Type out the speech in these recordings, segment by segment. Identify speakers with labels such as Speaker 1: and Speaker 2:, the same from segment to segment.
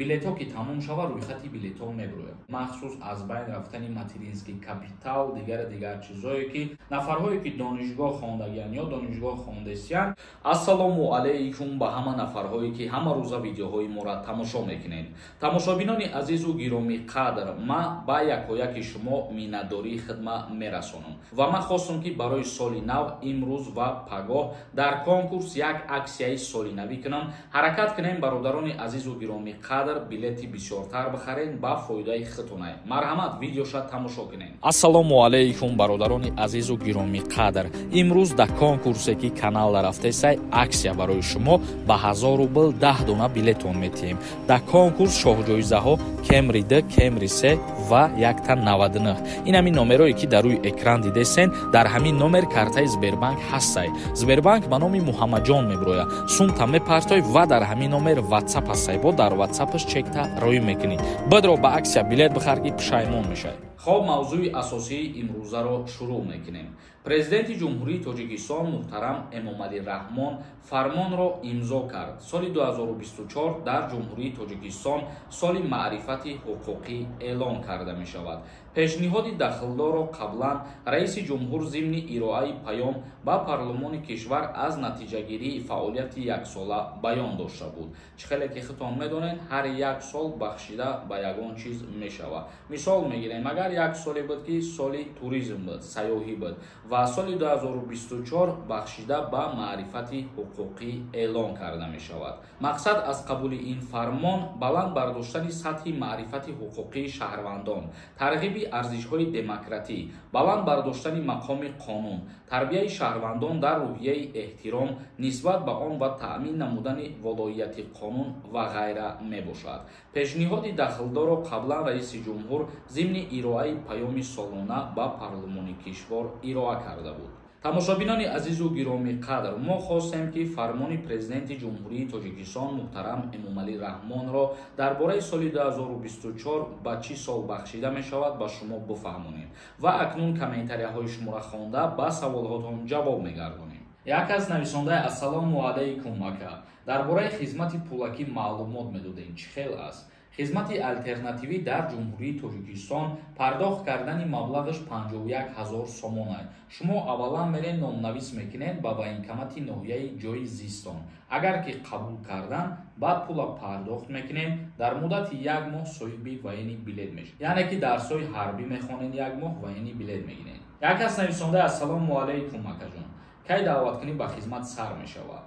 Speaker 1: билетҳо ки тамом шава рӯйхати билетҳо меброяд, махсус аз байн рафтани материнский капитал дигар чизое ки нафарҳое ки донишгоҳ хондагиянд ё донишгоҳ хондесиянд. ассалому алайкум ба ҳама нафарҳое ки ҳама рӯза видеоҳои моро тамошо мекунед. тамошобинони азизу гироми қадр, ман ба якояки шумо миннатдории хидмат мерасонам ва ман хостам ки барои соли нав имрӯз ва пагоҳ дар конкурс як аксияи солинавӣ кунам. ҳаракат кунем бародарони азизу гироми қадр, билети бисёртар бихарен ба фоидаи худтонай. марҳамат, видеоша тамошо кунем. ассалому алайкум бародарони азизу гироми қадр, имрӯз дар конкурсе ки канал рафтесай аксия барои шумо ба 1000 рубл 10 дона билетон метиҳем. дар конкурс шоҳҷоизаҳо Camry D, Camry C ва 199. ин ҳамин номерое ки дар рӯи экран дидесен, дар ҳамин номер картаи Сбербанк ҳастай. Сбербанк ба номи Муҳаммаҷон меброя. сумта мепартой ва дар ҳамин номер WhatsApp ҳастай. бо дар WhatsApp-аш чекта роӣ мекунӣ. бидро ба аксия билет бихар ки пушаймон мешавӣ. хоб, мавзӯи асосии имрӯзаро шурӯъ мекунем. президенти ҷумҳурии Тоҷикистон муҳтарам Эмомалӣ Раҳмон фармонро имзо кард. соли 2024 дар ҷумҳурии Тоҷикистон соли маърифати ҳуқуқӣ эълон карда мешавад. пешниҳоди дахлдорро қаблан раиси ҷумҳур зимни ироаи паём ба парлумони кишвар аз натиҷагирии фаъолияти яксола баён дошта буд. чӣ хеле ки худтон медонед, ҳар як сол бахшида ба ягон чиз мешавад. мисол мегирем, агар як соле буд ки соли туризм буд, сайёҳӣ буд ва соли 2024 бахшида ба маърифати ҳуқуқӣ эълон карда мешавад. мақсад аз қабули ин фармон баланд бардоштани сатҳи маърифати ҳуқуқии шаҳрвандон, тарғиби арзишҳои демократӣ, баланд бардоштани мақоми қонун, тарбияи шаҳрвандон дар рӯҳияи эҳтиром нисбат ба он ва таъмин намудани волоияти қонун ва ғайра мебошад. пешниҳоди дахлдорро қаблан раиси ҷумҳур зимни ироаи паёми солона ба парлумони кишвор ироа карда буд. тамошобинони азизу гироми қадр, мо хостем ки фармони президенти ҷумҳурии Тоҷикистон муҳтарам Эмомалӣ Раҳмонро дар бораи соли 2024 ба чӣ сол бахшида мешавад ба шумо бифаҳмонем ва акнун комментарияҳои шуморо хонда ба саволҳотон ҷавоб мегардонем. як кас нависонда ассалому алайкум ака, дар бораи хизмати пулакӣ маълумот медодем, чӣ хел аст? хизмати алтернативӣ дар ҷумҳурии Тоҷикистон пардохт кардани маблағаш 51 000 сомон аст. шумо аввалан мерен номнавис мекунед ба военкомати ноҳияи ҷои Зистон. агар ки қабул кардан, баъд пула пардохт мекунем, дар муддати 1 моҳ соҳиби воени билет мешавед. яъне ки дарсҳои ҳарбӣ мехонед, 1 моҳ воени билет мегиред. як кас нависонда ассалому алайкум акаҷон, кай даъваткунӣ ба хизмат сар мешавад?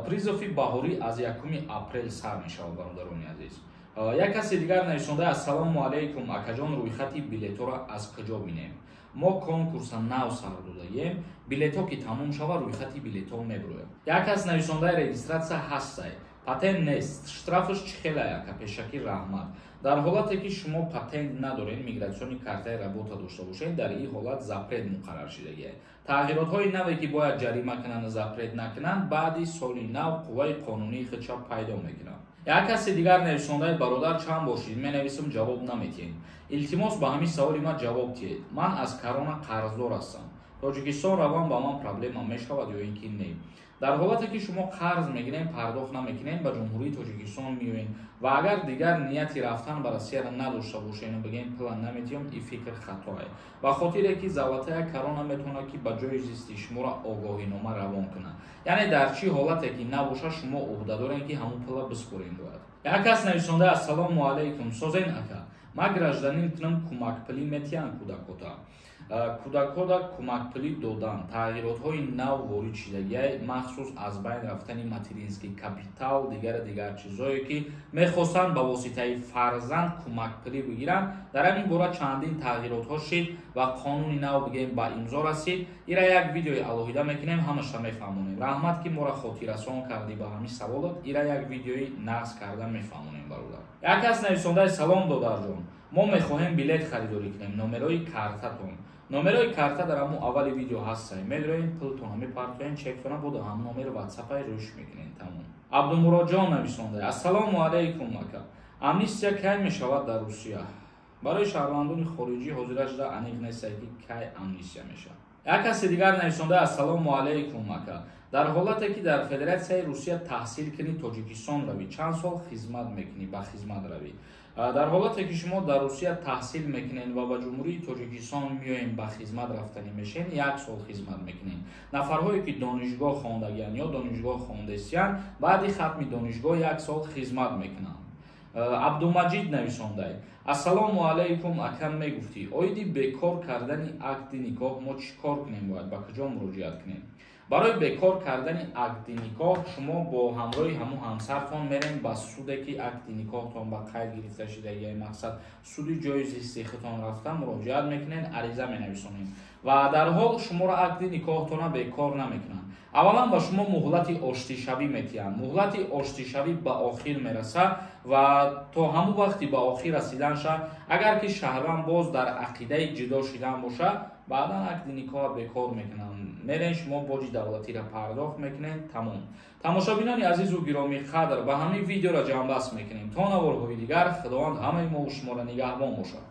Speaker 1: призофи баҳорӣ аз 1 апрел сар мешавад бародарони азиз. як каси дигар нависонда ассалому алайкум акаҷон, рӯйхати билетҳоро аз куҷо бинем? мо конкурса нав сар додаем, билетҳо ки тамом шава рӯйхати билетҳо меброяд. як кас нависонда регистратсия ҳастай, патент нест, штрафаш чӣ хеле ака? пешакӣ раҳмат. дар ҳолате ки шумо патент надоред, мигратсиони картаи работа дошта бошед, дар ин ҳолат запрет муқаррар шудагист. тағйиротҳои наве ки бояд ҷарима кунанд, запрет накунанд, баъди соли нав қувваи қонунии худша пайдо мекунанд. як каси дигар нависондаи бародар, чанд бошид менависам, ҷавоб наметиҳед. илтимос ба ҳамин саволи ман ҷавоб диҳед. ман аз корона қарздор ҳастам. тоҷикистон равам ба ман проблема мешавад ё ин ки не? дар ҳолате ки шумо қарз мегиред, пардохт намекунед, ба ҷумҳурии Тоҷикистон меоед ва агар дигар нияти рафтан ба Россияро надошта бошед, бигем пула наметиҳам, ин фикр хато аст. ба хотире ки завлатаи корона метавонад ки ба ҷои зисти шуморо огоҳинома равон кунад. яъне дар чӣ ҳолате ки набоша, шумо уҳдадоред ки ҳамон пула биспоред бояд. як кас нависонда ассалому алайкум, созен ака, ман гражданин кунам, кӯмакпулӣ метиҳанд кӯдакота? кӯдакота кӯмакпулӣ додан, тағйиротҳои нав ворид шудагиҳои махсус аз байн рафтани материнский капитал, дигар чизое ки мехостанд ба воситаи фарзанд кӯмакпулӣ бигиранд. дар ҳамин бора чандин тағйиротҳо шид ва қонуни нав бигем ба имзо расид. ира як видеои алоҳида мекунем, ҳамаша мефаҳмонем. раҳмат ки моро хотиррасон кардӣ ба ҳамин саволот. ира як видеои нағз карда мефаҳмонем бародар. як кас нависонда салом додарҷон, мо мехоҳем билет харидорӣ кунем, номерои картатон. номерои карта дар ҳамон аввали видео ҳастанд. медроед пултона мепартоен, чектона буда ҳамон номер ватсапай рӯш мекунем. тамом. абдумуроҷон нависонда ассалому алайкум ака, амнистия кай мешавад дар Русия? барои шаҳрвандони хориҷӣ ҳозира шуда аниқ нест ки кай амнистия мешавад. як каси дигар нависонда ассалому алайкум ака, дар ҳолате ки дар федератсияи русия таҳсил кунӣ тоҷикистон равӣ чанд сол хизмат мекунӣ ба хизмат равӣ дар ҳолате ки шумо дар русия таҳсил мекунед ва ба ҷумҳурии тоҷикистон меоем ба хизмат рафтанӣ мешавед 1 сол хизмат мекунед нафарҳое ки донишгоҳ хондагиянд ё донишгоҳ хондастиянд баъди хатми донишгоҳ 1 сол хизмат мекунанд абдумаҷид нависондай ассалому алайкум акам мегуфтӣ оиди бекор кардани акди никоҳ мо чӣ кор кунем бояд ба куҷо муроҷиат кунем барои бекор кардани акди никоҳ шумо бо ҳамроҳи ҳамун ҳамсартон мерем ба суде ки акди никоҳтон ба қайд гирифта шудагии мақсад суди ҷои зисти худтон рафта муроҷиат мекунед ариза менависонед ва дар ҳол шуморо акди никоҳтона бекор намекунанд аввалан ба шумо муҳлати оштишавӣ метиҳанд муҳлати оштишавӣ ба охир мерасад ва то ҳамун вақти ба охир расиданша агар ки шаҳрванд боз дар ақидаи ҷудо шудан бошад баъдан акди никоҳ бекор мекунанд мерен шумо боҷи давлатиро пардохт мекунед тамом тамошобинони азизу гиромӣ қадр ба ҳамин видеоро ҷамъбаст мекунем то наворҳои дигар худованд ҳамаи мо шуморо нигаҳбон бошад.